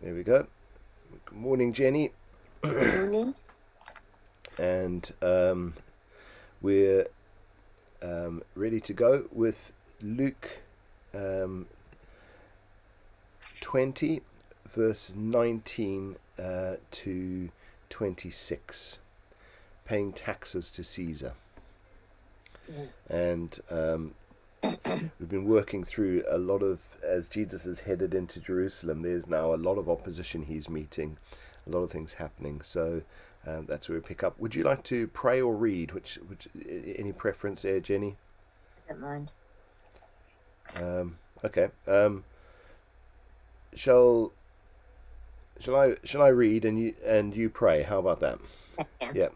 There we go. Good morning, Jenny. Morning. And we're ready to go with Luke 20, verse 19 to 26, paying taxes to Caesar. Yeah. And we've been working through a lot of, as Jesus is headed into Jerusalem, there's now a lot of opposition he's meeting, a lot of things happening. So that's where we pick up. Would you like to pray or read? Which any preference there, Jenny? I don't mind. Okay. Shall I read and you pray? How about that? Yeah. Yeah.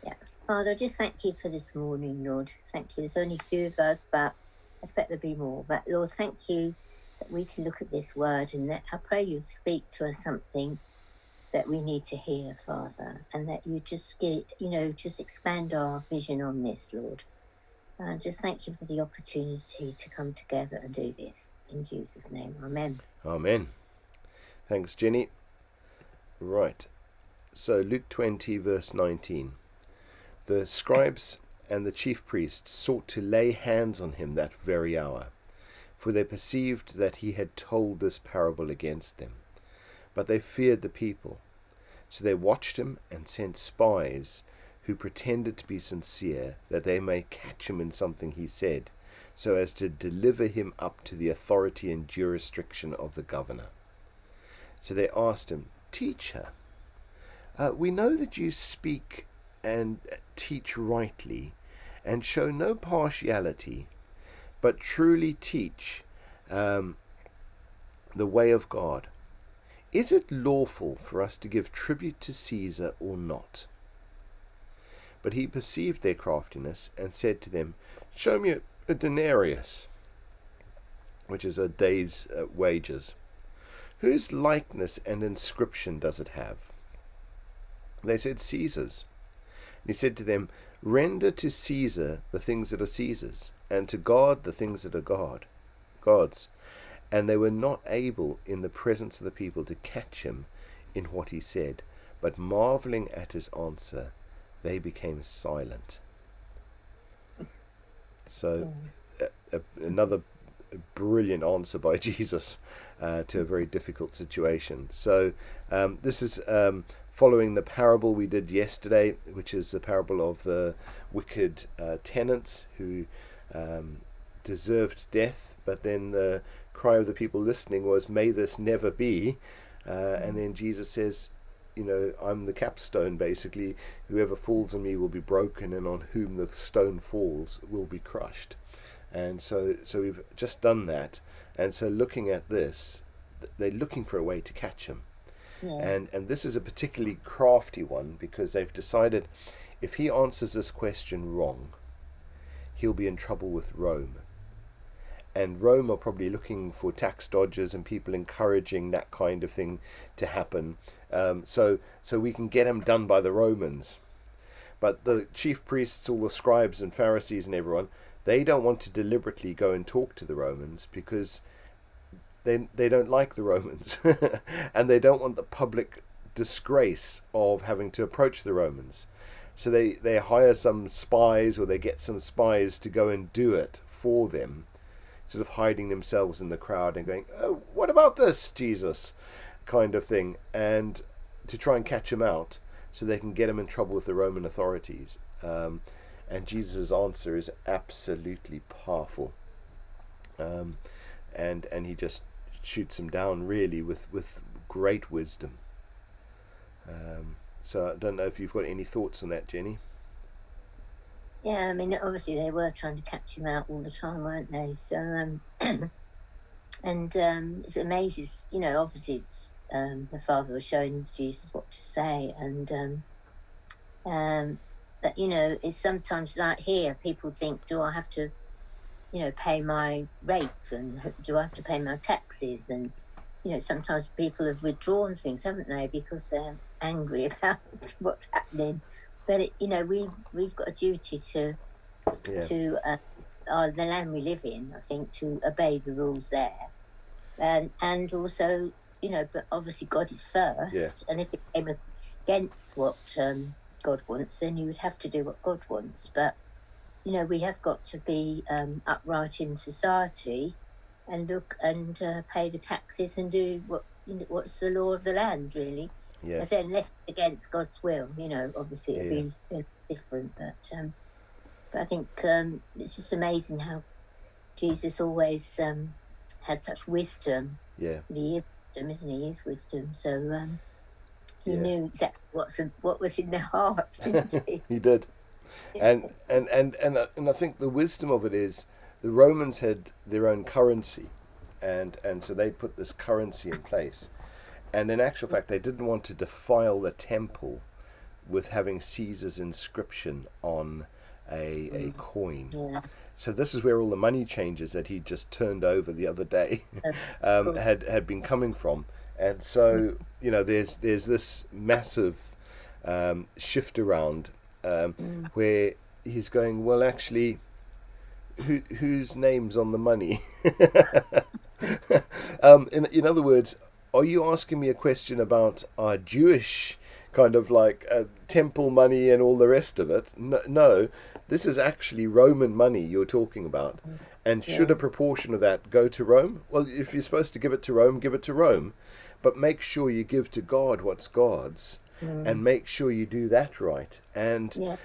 Yeah. Father, just thank you for this morning, Lord. Thank you. There's only a few of us, but I expect there'll be more. But Lord, thank you that we can look at this word and that I pray you speak to us something that we need to hear, Father, and that you just just expand our vision on this, Lord. Just thank you for the opportunity to come together and do this. In Jesus' name, amen. Amen. Thanks, Jenny. Right. So Luke 20, verse 19. The scribes and the chief priests sought to lay hands on him that very hour, for they perceived that he had told this parable against them. But they feared the people. So they watched him and sent spies who pretended to be sincere, that they may catch him in something he said, so as to deliver him up to the authority and jurisdiction of the governor. So they asked him, Teacher, we know that you speak and teach rightly, and show no partiality, but truly teach the way of God. Is it lawful for us to give tribute to Caesar or not? But he perceived their craftiness and said to them, Show me a denarius, which is a day's wages. Whose likeness and inscription does it have? They said, Caesar's. And he said to them, Render to Caesar the things that are Caesar's, and to God the things that are God's. And they were not able in the presence of the people to catch him in what he said, but marveling at his answer, they became silent. So another brilliant answer by Jesus to a very difficult situation. So this is following the parable we did yesterday, which is the parable of the wicked tenants who deserved death, but then the cry of the people listening was, may this never be. And then Jesus says, I'm the capstone, basically. Whoever falls on me will be broken, and on whom the stone falls will be crushed. And so we've just done that. And so looking at this, they're looking for a way to catch him. Yeah. And this is a particularly crafty one, because they've decided if he answers this question wrong, he'll be in trouble with Rome. And Rome are probably looking for tax dodgers and people encouraging that kind of thing to happen. So we can get him done by the Romans. But the chief priests, all the scribes and Pharisees and everyone, they don't want to deliberately go and talk to the Romans, because they don't like the Romans. And they don't want the public disgrace of having to approach the Romans. So they hire some spies, or they get some spies to go and do it for them, sort of hiding themselves in the crowd and going, oh, what about this, Jesus? Kind of thing. And to try and catch him out so they can get him in trouble with the Roman authorities. And Jesus' answer is absolutely powerful. And he just shoots him down, really, with great wisdom. So I don't know if you've got any thoughts on that, Jenny. Yeah, I mean, obviously they were trying to catch him out all the time, weren't they? So, it amazes, obviously it's, the Father was showing Jesus what to say, and but it's sometimes like here, people think, do I have to, pay my rates, and do I have to pay my taxes? And sometimes people have withdrawn things, haven't they, because they're angry about what's happening. But we've got a duty to the land we live in, I think, to obey the rules there, and also but obviously God is first. Yeah. And if it came against what God wants, then you would have to do what God wants. But, we have got to be upright in society and look and pay the taxes and do what's the law of the land, really. Yeah. I said, unless it's against God's will, obviously it'd be different. But I think it's just amazing how Jesus always had such wisdom. Yeah. He is wisdom, isn't he? He is wisdom. So he Yeah. knew exactly what was in their hearts, didn't he? He did. And I think the wisdom of it is the Romans had their own currency, and so they put this currency in place. And in actual fact, they didn't want to defile the temple with having Caesar's inscription on a coin. Yeah. So this is where all the money changes that he just turned over the other day had been coming from. And so, there's this massive shift around where he's going, well, actually, whose name's on the money? In other words, are you asking me a question about our Jewish kind of like temple money and all the rest of it? No, this is actually Roman money you're talking about. And should a proportion of that go to Rome? Well, if you're supposed to give it to Rome, give it to Rome. But make sure you give to God what's God's. And make sure you do that right. And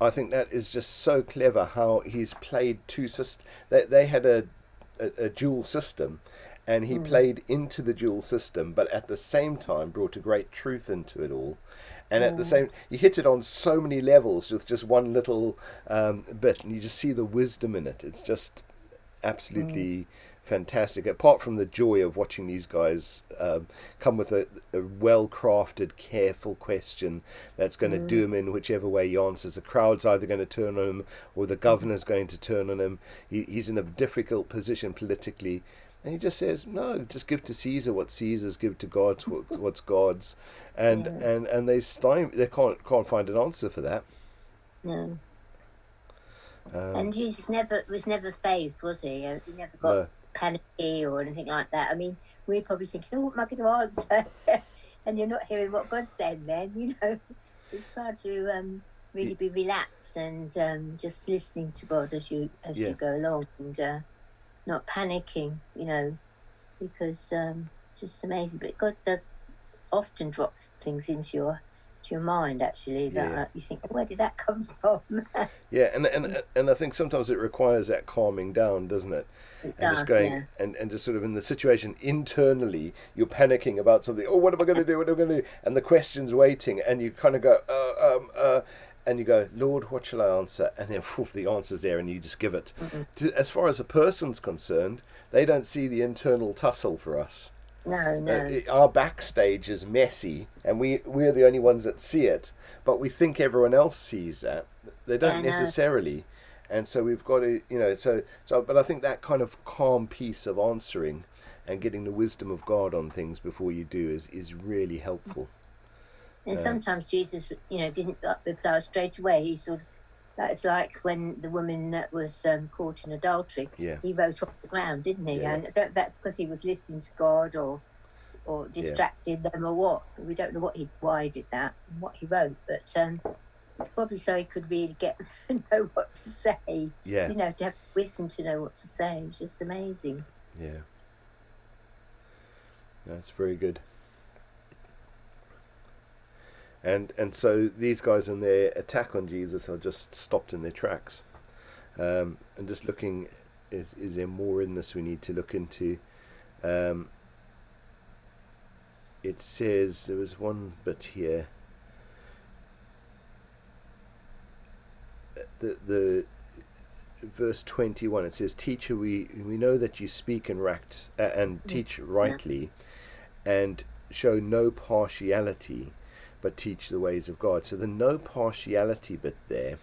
I think that is just so clever how he's played two systems. They had a dual system, and he played into the dual system, but at the same time brought a great truth into it all. And at the same, he hit it on so many levels with just one little bit, and you just see the wisdom in it. It's just absolutely fantastic. Apart from the joy of watching these guys come with a well-crafted, careful question that's going to do him in whichever way he answers. The crowd's either going to turn on him or the governor's going to turn on him. He's in a difficult position politically. And he just says, no, just give to Caesar what Caesar's, give to God what's God's. And they can't find an answer for that. No. And Jesus was never phased, was he? He never got panicky or anything like that. I mean, we're probably thinking, what am I going to answer? And you're not hearing what God said then, It's trying to really be relaxed and just listening to God as you go along and not panicking, because it's just amazing. But God does often drop things into your mind, actually, that you think, where did that come from? And I think sometimes it requires that calming down, doesn't it? Just going and just sort of in the situation internally, you're panicking about something. Oh, what am I going to do? What am I going to do? And the question's waiting, and you kind of go, and you go, Lord, what shall I answer? And then the answer's there, and you just give it. As far as a person's concerned, they don't see the internal tussle for us. No. Our backstage is messy, and we're the only ones that see it. But we think everyone else sees that. They don't necessarily. And so we've got to, but I think that kind of calm piece of answering and getting the wisdom of God on things before you do is really helpful. And sometimes Jesus, didn't reply straight away. He sort of, that's like when the woman that was caught in adultery, he wrote off the ground, didn't he? Yeah. And that's because he was listening to God or distracted them or what. We don't know why he did that and what he wrote, but it's probably so he could really know what to say. Yeah. To have wisdom to know what to say. It's just amazing. Yeah. That's very good. And so these guys in their attack on Jesus are just stopped in their tracks. And just looking, is there more in this we need to look into? It says, there was one bit here. The verse 21, it says, Teacher, we know that you speak and teach rightly and show no partiality, but teach the ways of God. So the no partiality bit there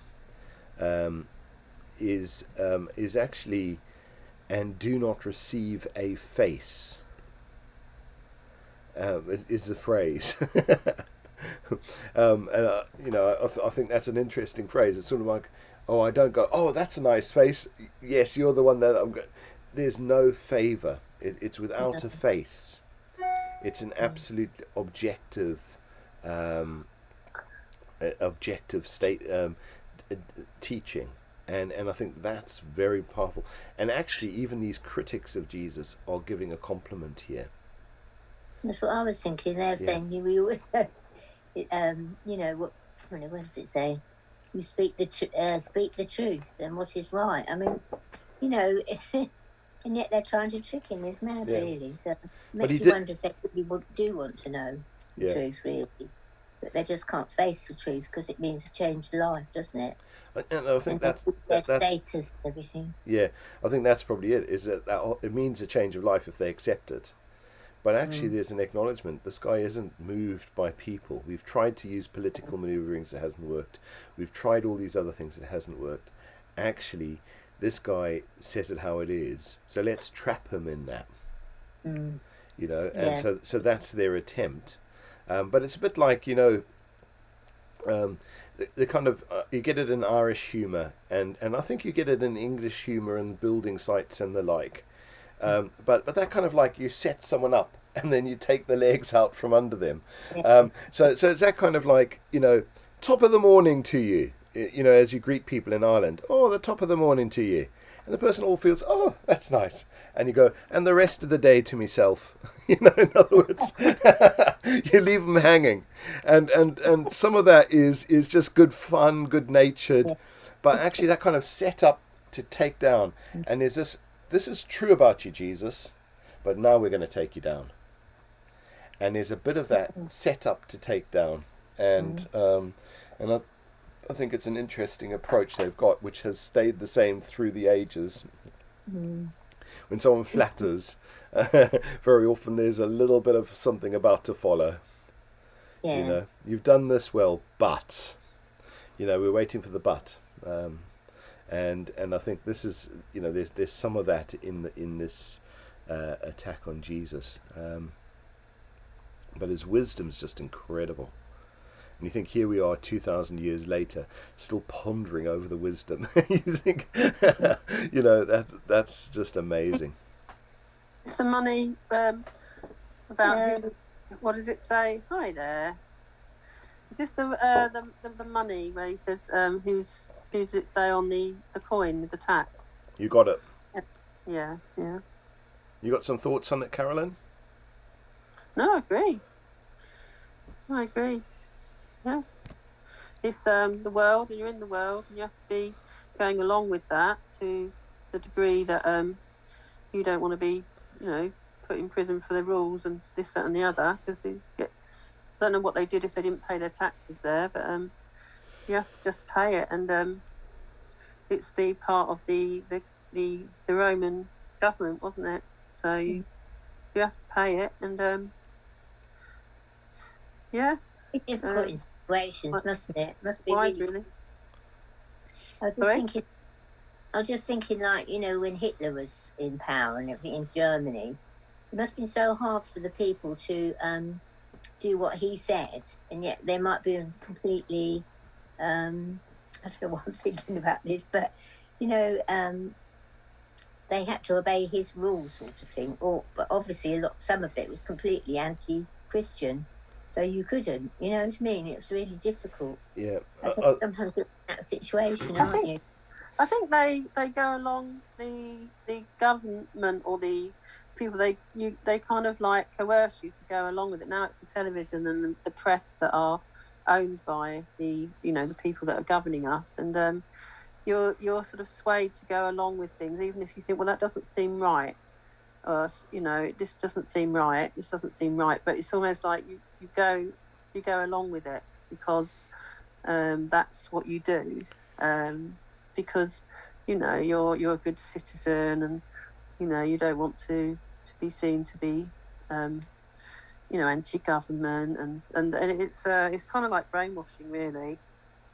is actually, and do not receive a face, is the phrase. I think that's an interesting phrase. It's sort of like, I don't go, that's a nice face. Yes, you're the one that there's no favour. It's without a face. It's an absolute um, objective state teaching, and I think that's very powerful. And actually, even these critics of Jesus are giving a compliment here. That's what I was thinking. They're saying we always, you know, what does it say? You speak the truth and what is right. I mean, you know, and yet they're trying to trick him. It's mad, really. So it makes you wonder if they really do want to know the truth, really. But they just can't face the truth because it means a change of life, doesn't it? And I think that's status and everything. Yeah, I think that's probably it. Is that it means a change of life if they accept it. But actually, there's an acknowledgement. This guy isn't moved by people. We've tried to use political maneuverings, it hasn't worked. We've tried all these other things, it hasn't worked. Actually, this guy says it how it is. So let's trap him in that. You know, and so that's their attempt. But it's a bit like, you know, the kind of you get it in Irish humour, and I think you get it in English humour and building sites and the like. But that kind of like you set someone up and then you take the legs out from under them. So it's that kind of like, you know, top of the morning to you, you know, as you greet people in Ireland. Oh, the top of the morning to you. And the person all feels, oh, that's nice. And you go, and the rest of the day to myself. You know, in other words, you leave them hanging. And some of that is just good fun, good natured. But actually that kind of set up to take down. And is this is true about you, Jesus, but now we're going to take you down. And there's a bit of that set up to take down. And I think it's an interesting approach they've got, which has stayed the same through the ages. When someone flatters, very often there's a little bit of something about to follow. You know, you've done this well, but, you know, we're waiting for the but. And I think this is, you know, there's some of that in this attack on Jesus. But his wisdom's just incredible. And you think, here we are 2,000 years later, still pondering over the wisdom. You think, you know, that's just amazing. It's the money about what does it say? Hi there. Is this the money where he says who's it say on the coin with the tax? You got it. Yeah. You got some thoughts on it, Carolyn? No, I agree. Yeah. It's the world, and you're in the world, and you have to be going along with that to the degree that you don't want to be, you know, put in prison for the rules and this, that, and the other. Because I don't know what they did if they didn't pay their taxes there, but you have to just pay it, and it's the part of the Roman government, wasn't it? So you have to pay it, and It's difficult in situations, mustn't it? Must be wise, really. I was just thinking, like, you know, when Hitler was in power and everything in Germany, it must have been so hard for the people to do what he said, and yet they might be completely. I don't know what I'm thinking about this, but you know, they had to obey his rules, sort of thing. But obviously, some of it was completely anti-Christian. So you couldn't, you know what I mean? It's really difficult. Yeah. I think sometimes you're in that situation, aren't you? I think they go along the government or the people they kind of like coerce you to go along with it. Now it's the television and the press that are owned by the people that are governing us, and you're sort of swayed to go along with things, even if you think, well, that doesn't seem right. Or, you know, this doesn't seem right. But it's almost like you go along with it because that's what you do. Because you know you're a good citizen, and you know you don't want to be seen to be anti-government, and it's kind of like brainwashing, really.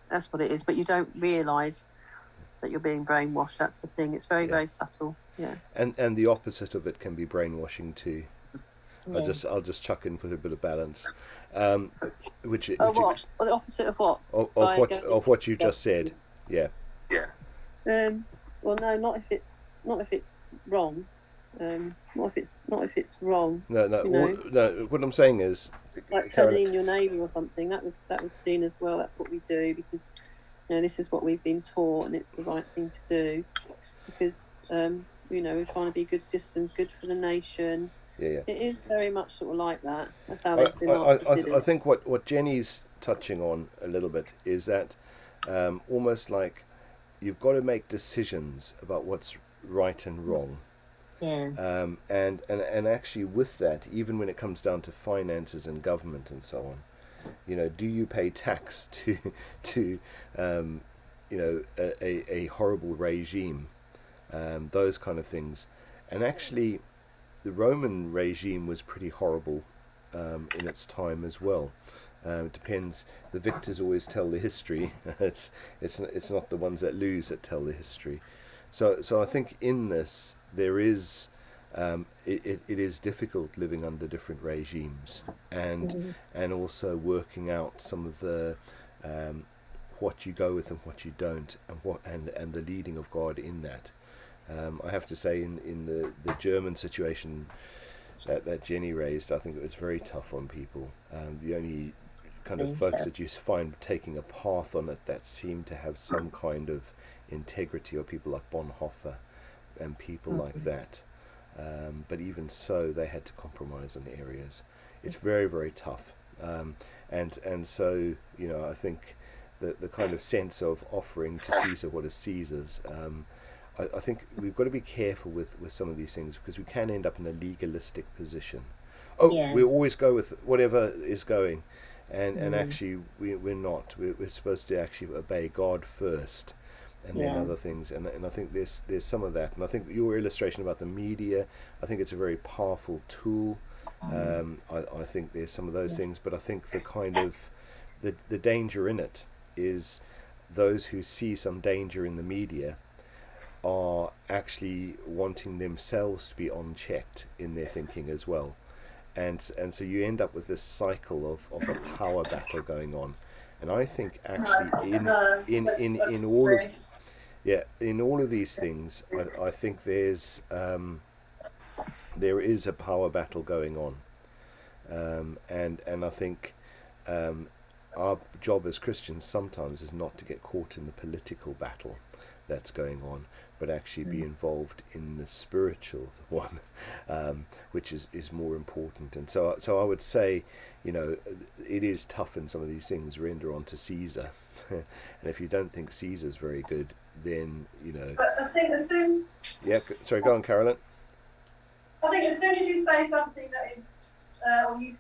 That's what it is. But you don't realise that you're being brainwashed. That's the thing. It's very very subtle. Yeah. And the opposite of it can be brainwashing too. Yeah. I'll just chuck in for a bit of balance. The opposite of what? Of what you just said. Yeah. Well, no, not if it's wrong. Not if it's wrong. No, no. What I'm saying is, Like Carolyn, telling your neighbour or something. That was seen as well. That's what we do because this is what we've been taught, and it's the right thing to do because we're trying to be good citizens, good for the nation. Yeah. It is very much sort of like that. That's how I think what Jenny's touching on a little bit is that almost like you've got to make decisions about what's right and wrong. Yeah. And actually with that, even when it comes down to finances and government and so on, do you pay tax to a horrible regime, those kind of things. And actually the Roman regime was pretty horrible in its time as well. It depends. The victors always tell the history. It's not the ones that lose that tell the history. So I think in this there is it is difficult living under different regimes and also working out some of the what you go with and what you don't and the leading of God in that. I have to say in the German situation that Jenny raised, I think it was very tough on people. The only kind of folks that you find taking a path on it that seem to have some kind of integrity are people like Bonhoeffer and people like that. But even so, they had to compromise on areas. It's very, very tough. And so, I think the kind of sense of offering to Caesar what is Caesar's, I think we've got to be careful with some of these things because we can end up in a legalistic position. We always go with whatever is going. And actually, we're not. We're supposed to actually obey God first, and then other things. And I think there's some of that. And I think your illustration about the media, I think it's a very powerful tool. I think there's some of those things, but I think the kind of the danger in it is those who see some danger in the media are actually wanting themselves to be unchecked in their thinking as well. And so you end up with this cycle of a power battle going on, and I think actually in all of these things, I think there is a power battle going on, and I think our job as Christians sometimes is not to get caught in the political battle that's going on, but actually be involved in the spiritual one, which is more important. And so I would say, it is tough in some of these things. Render onto Caesar, and if you don't think Caesar's very good, then But I think as soon. Yeah, sorry, go on, Carolyn. I think as soon as you say something that is, or you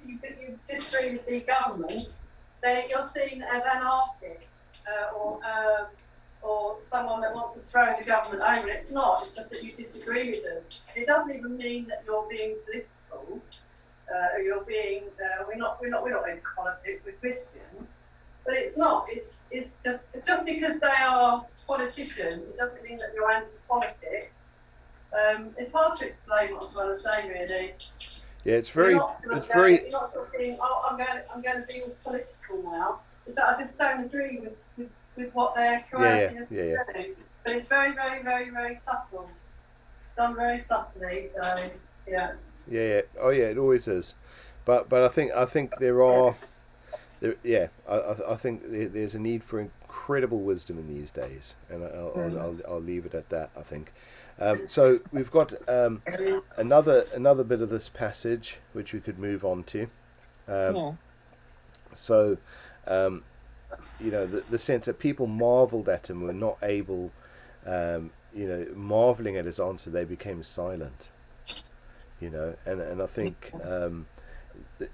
disagree with the government, then you're seen as anarchic, or someone that wants to throw the government over. It's not. It's just that you disagree with them. It doesn't even mean that you're being political. Or you're being. We're not into politics. We're Christians, but it's not. It's just because they are politicians, it doesn't mean that you're anti-politics. It's hard to explain what I'm trying to say, really. Yeah, it's very. You're not sort of being, I'm going to be all political now. It's that I just don't agree with what they're trying to do. But it's very, very, very, very subtle. It's done very subtly. So yeah. Yeah. Oh yeah, it always is. But I think there are. I think there's a need for incredible wisdom in these days, and I'll leave it at that. I think. So we've got another bit of this passage which we could move on to. So, the sense that people marveled at him were not able, marveling at his answer, they became silent. And I think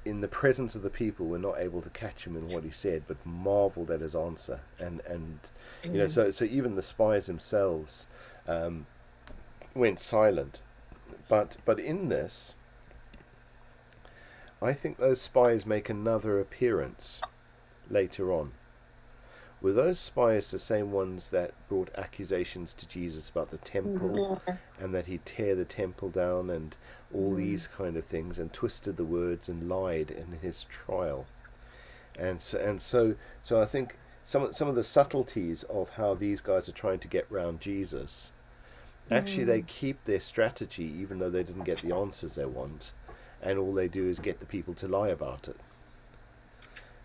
in the presence of the people, we're not able to catch him in what he said, but marveled at his answer, and so even the spies themselves went silent. But in this, I think those spies make another appearance later on. Were those spies the same ones that brought accusations to Jesus about the temple and that he'd tear the temple down and all these kind of things, and twisted the words and lied in his trial? And so I think some of the subtleties of how these guys are trying to get round Jesus Actually, they keep their strategy even though they didn't get the answers they want, and all they do is get the people to lie about it.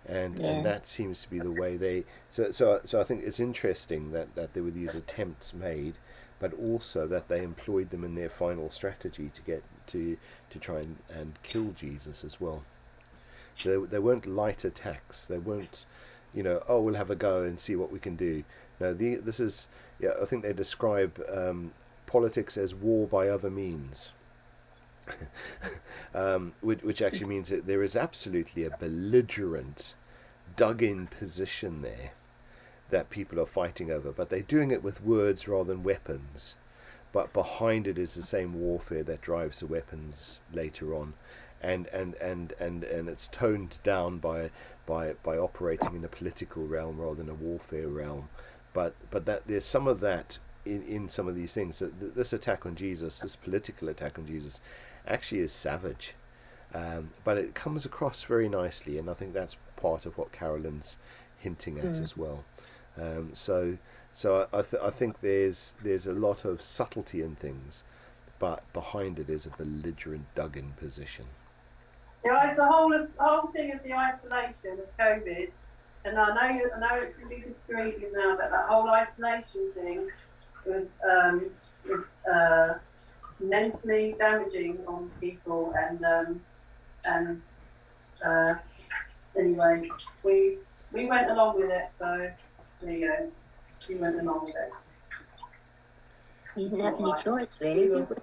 And that seems to be the way they. So I think it's interesting that there were these attempts made, but also that they employed them in their final strategy to get to try and kill Jesus as well. So they weren't light attacks. They weren't, oh, we'll have a go and see what we can do. No, this is, I think they describe politics as war by other means. Which actually means that there is absolutely a belligerent, dug-in position there that people are fighting over, but they're doing it with words rather than weapons. But behind it is the same warfare that drives the weapons later on, and it's toned down by operating in a political realm rather than a warfare realm. But that there's some of that in some of these things. That this attack on Jesus, this political attack on Jesus, actually is savage, but it comes across very nicely, and I think that's part of what Carolyn's hinting at as well. So I think there's a lot of subtlety in things, but behind it is a belligerent, dug-in position. Yeah, it's the whole thing of the isolation of COVID, and I know it can be discreet now, but that whole isolation thing was mentally damaging on people, and anyway, we went along with it, so there you go. We went along with it. You didn't have any choice, really, did we?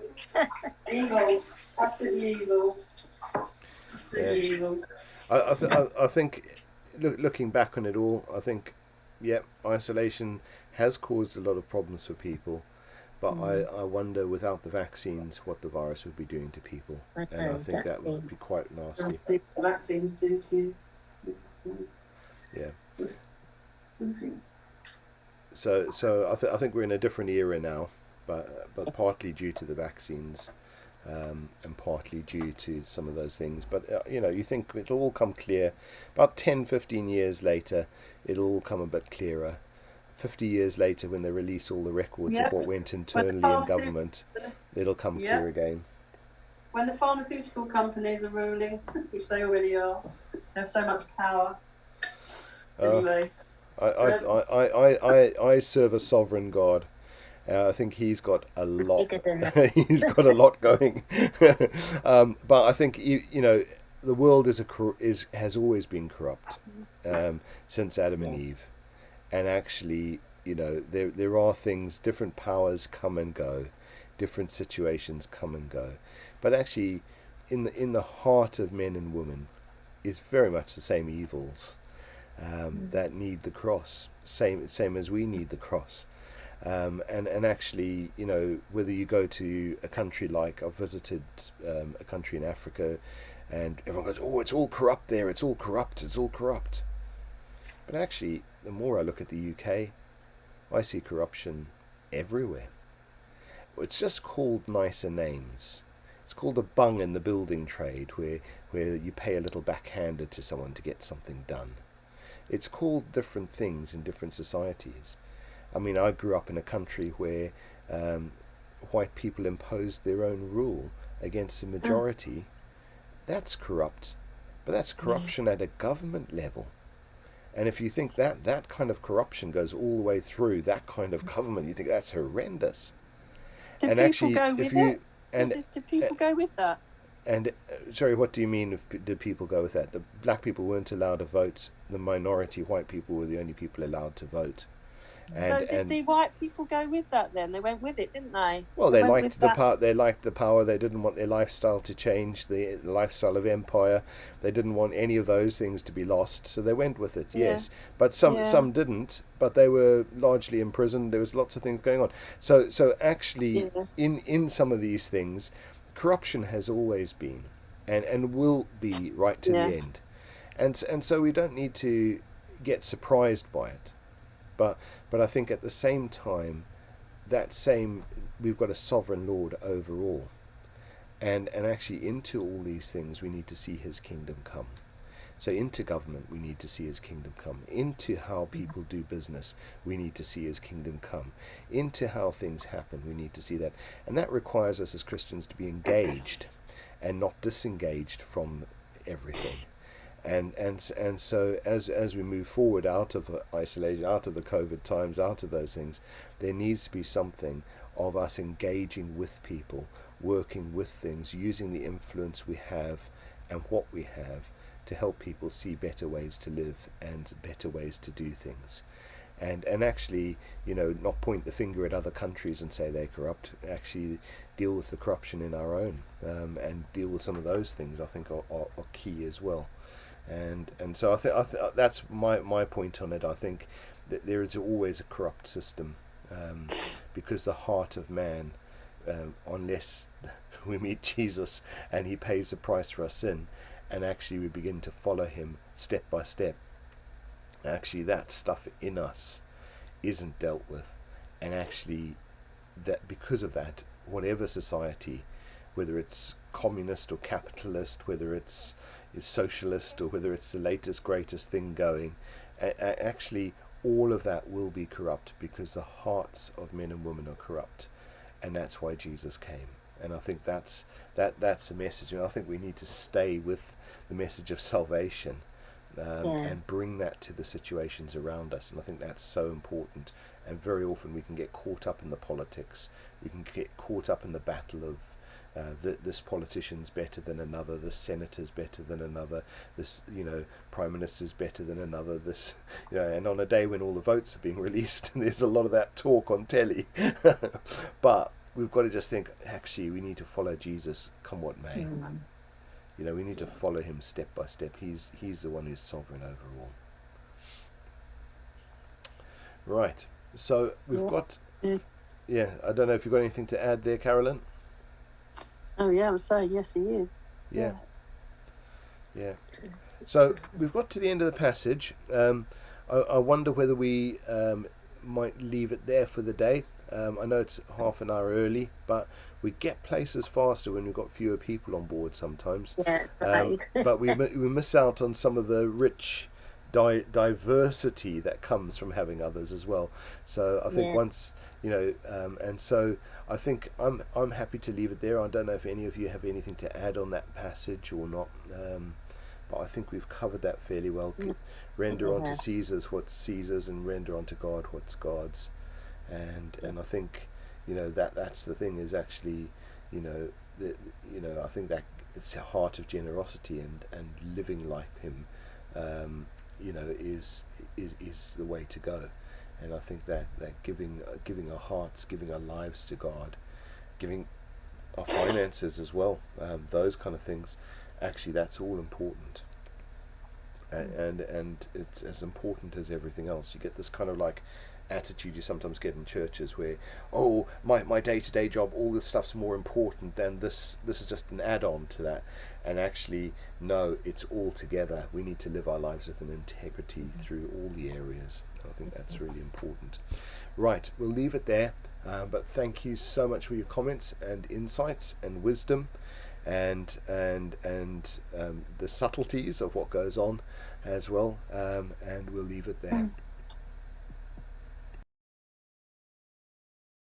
Evil, absolutely evil. Absolutely evil. I think, looking back on it all, I think, isolation has caused a lot of problems for people. But I wonder, without the vaccines, what the virus would be doing to people. And I think that would be quite nasty. The vaccines do too. Yeah. We'll see. So I think we're in a different era now, but partly due to the vaccines, and partly due to some of those things. But, you think it'll all come clear. About 10, 15 years later, it'll all come a bit clearer. 50 years later, when they release all the records of what went internally in government, it'll come clear again. When the pharmaceutical companies are ruling, which they already are, they have so much power. Anyway, I serve a sovereign God. I think he's got a lot. He's got a lot going. But I think the world has always been corrupt since Adam and Eve. And actually, there are things, different powers come and go, different situations come and go. But actually, in the heart of men and women is very much the same evils that need the cross, same as we need the cross. And actually, whether you go to a country like, I've visited a country in Africa, and everyone goes, oh, it's all corrupt there, it's all corrupt. But actually, the more I look at the UK, I see corruption everywhere. It's just called nicer names. It's called a bung in the building trade, where you pay a little backhanded to someone to get something done. It's called different things in different societies. I mean, I grew up in a country where white people imposed their own rule against the majority. That's corrupt, but that's corruption at a government level. And if you think that kind of corruption goes all the way through that kind of government, you think that's horrendous. Do people go with that? And sorry, what do you mean? Did people go with that? The black people weren't allowed to vote. The minority white people were the only people allowed to vote. So did the white people go with that then? They went with it, didn't they? Well, they liked the power. They liked the power. They didn't want their lifestyle to change, the lifestyle of empire. They didn't want any of those things to be lost, so they went with it. Yes, but some didn't. But they were largely imprisoned. There was lots of things going on. So actually, in some of these things, corruption has always been, and will be right to the end, and so we don't need to get surprised by it. But I think at the same time, we've got a sovereign Lord over all. And actually into all these things, we need to see his kingdom come. So into government, we need to see his kingdom come. Into how people do business, we need to see his kingdom come. Into how things happen, we need to see that. And that requires us as Christians to be engaged and not disengaged from everything. And so as we move forward out of isolation, out of the COVID times, out of those things, there needs to be something of us engaging with people, working with things, using the influence we have and what we have to help people see better ways to live and better ways to do things. And actually, not point the finger at other countries and say they're corrupt. Actually deal with the corruption in our own, and deal with some of those things, I think, are key as well. And so I think that's my point on it. I think that there is always a corrupt system, because the heart of man, unless we meet Jesus and he pays the price for our sin, and actually we begin to follow him step by step, actually that stuff in us isn't dealt with. And actually, that because of that, whatever society, whether it's communist or capitalist, whether it's socialist, or whether it's the latest greatest thing going, actually all of that will be corrupt, because the hearts of men and women are corrupt. And that's why Jesus came. And I think that's the message. And I think we need to stay with the message of salvation, and bring that to the situations around us. And I think that's so important. And very often we can get caught up in the politics. We can get caught up in the battle of this politician's better than another, this senator's better than another, this prime minister's better than another, this and on a day when all the votes are being released, there's a lot of that talk on telly. But we've got to just think, actually we need to follow Jesus come what may. We need to follow him step by step. He's the one who's sovereign over all. Right, so we've got I don't know if you've got anything to add there, Carolyn. Oh yeah, I would say yes, he is. Yeah. So we've got to the end of the passage. I wonder whether we might leave it there for the day. I know it's half an hour early, but we get places faster when we've got fewer people on board sometimes. Yeah, right. But we miss out on some of the rich diversity that comes from having others as well. So I think once and so I think I'm happy to leave it there. I don't know if any of you have anything to add on that passage or not, but I think we've covered that fairly well. Render unto Caesar's what's Caesar's, and render unto God what's God's. And I think that's the thing, is actually I think that it's a heart of generosity and living like him, is the way to go. And I think that giving our hearts, giving our lives to God, giving our finances as well, those kind of things, actually that's all important. And it's as important as everything else. You get this kind of like attitude you sometimes get in churches where, my day-to-day job, all this stuff's more important than this is just an add-on to that. And actually, no, it's all together. We need to live our lives with an integrity through all the areas. I think that's really important. Right, we'll leave it there, but thank you so much for your comments and insights and wisdom and the subtleties of what goes on as well, and we'll leave it there.